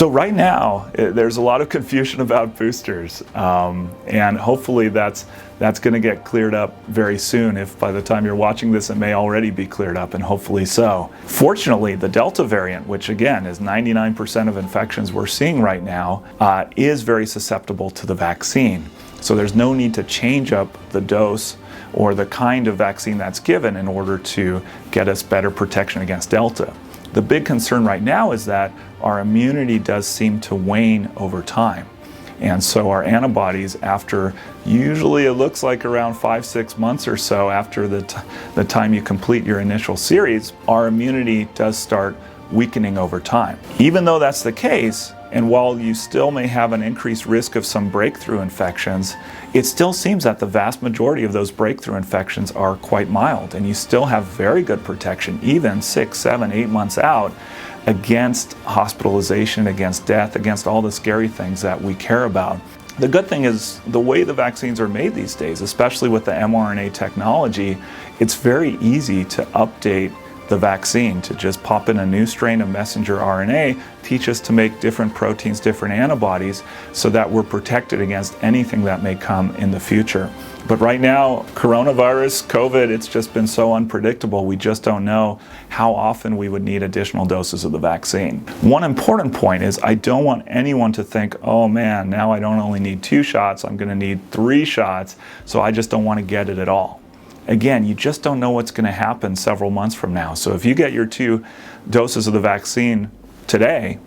So right now, there's a lot of confusion about boosters, and hopefully that's going to get cleared up very soon. If by the time you're watching this, it may already be cleared up, and hopefully so. Fortunately, the Delta variant, which again is 99% of infections we're seeing right now, is very susceptible to the vaccine. So there's no need to change up the dose or the kind of vaccine that's given in order to get us better protection against Delta. The big concern right now is that our immunity does seem to wane over time. And so our antibodies, after usually it looks like around 5-6 months or so after the time you complete your initial series, our immunity does start weakening over time. Even though that's the case, and while you still may have an increased risk of some breakthrough infections, it still seems that the vast majority of those breakthrough infections are quite mild, and you still have very good protection, even 6, 7, 8 months out, against hospitalization, against death, against all the scary things that we care about. The good thing is the way the vaccines are made these days, especially with the mRNA technology, it's very easy to update the vaccine, to just pop in a new strain of messenger RNA, teach us to make different proteins, different antibodies, so that we're protected against anything that may come in the future. But right now, coronavirus, COVID, it's just been so unpredictable. We just don't know how often we would need additional doses of the vaccine. One important point is I don't want anyone to think, oh man, now I don't only need 2 shots, I'm going to need 3 shots, so I just don't want to get it at all. Again, you just don't know what's going to happen several months from now. So if you get your 2 doses of the vaccine today,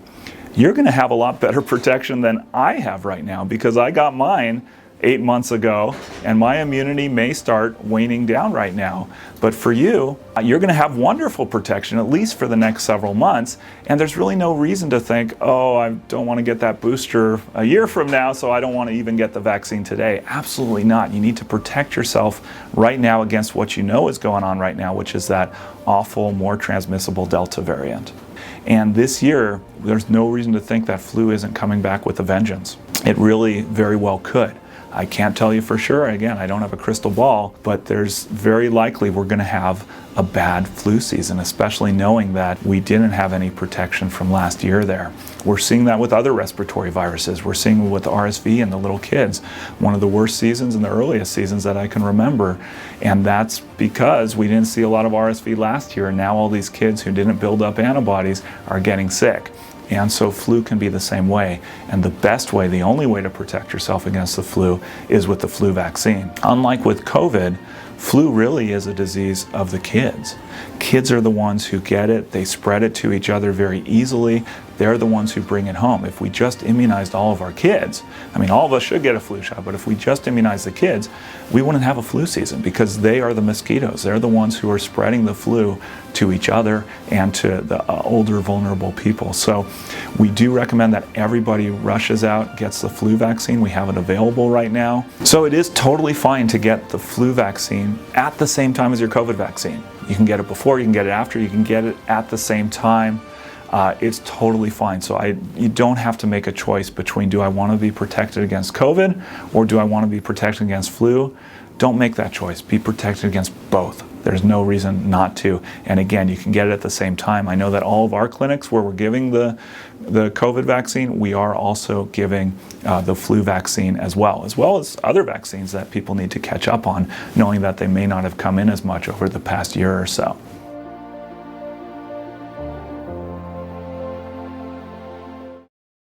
you're going to have a lot better protection than I have right now, because I got mine 8 months ago, and my immunity may start waning down right now. But for you, you're going to have wonderful protection, at least for the next several months, and there's really no reason to think, oh, I don't want to get that booster a year from now, so I don't want to even get the vaccine today. Absolutely not. You need to protect yourself right now against what you know is going on right now, which is that awful, more transmissible Delta variant. And this year, there's no reason to think that flu isn't coming back with a vengeance. It really very well could. I can't tell you for sure. Again, I don't have a crystal ball, but there's very likely we're going to have a bad flu season, especially knowing that we didn't have any protection from last year there. We're seeing that with other respiratory viruses. We're seeing it with RSV in the little kids. One of the worst seasons and the earliest seasons that I can remember. And that's because we didn't see a lot of RSV last year, and now all these kids who didn't build up antibodies are getting sick. And so flu can be the same way. And the best way, the only way to protect yourself against the flu is with the flu vaccine. Unlike with COVID, flu really is a disease of the kids. Kids are the ones who get it. They spread it to each other very easily. They're the ones who bring it home. If we just immunized all of our kids, I mean, all of us should get a flu shot, but if we just immunize the kids, we wouldn't have a flu season, because they are the mosquitoes. They're the ones who are spreading the flu to each other and to the older, vulnerable people. So we do recommend that everybody rushes out, gets the flu vaccine. We have it available right now. So it is totally fine to get the flu vaccine at the same time as your COVID vaccine. You can get it before, you can get it after, you can get it at the same time. It's totally fine. So you don't have to make a choice between, do I want to be protected against COVID or do I want to be protected against flu? Don't make that choice. Be protected against both. There's no reason not to. And again, you can get it at the same time. I know that all of our clinics where we're giving the COVID vaccine, we are also giving the flu vaccine as well as other vaccines that people need to catch up on, knowing that they may not have come in as much over the past year or so.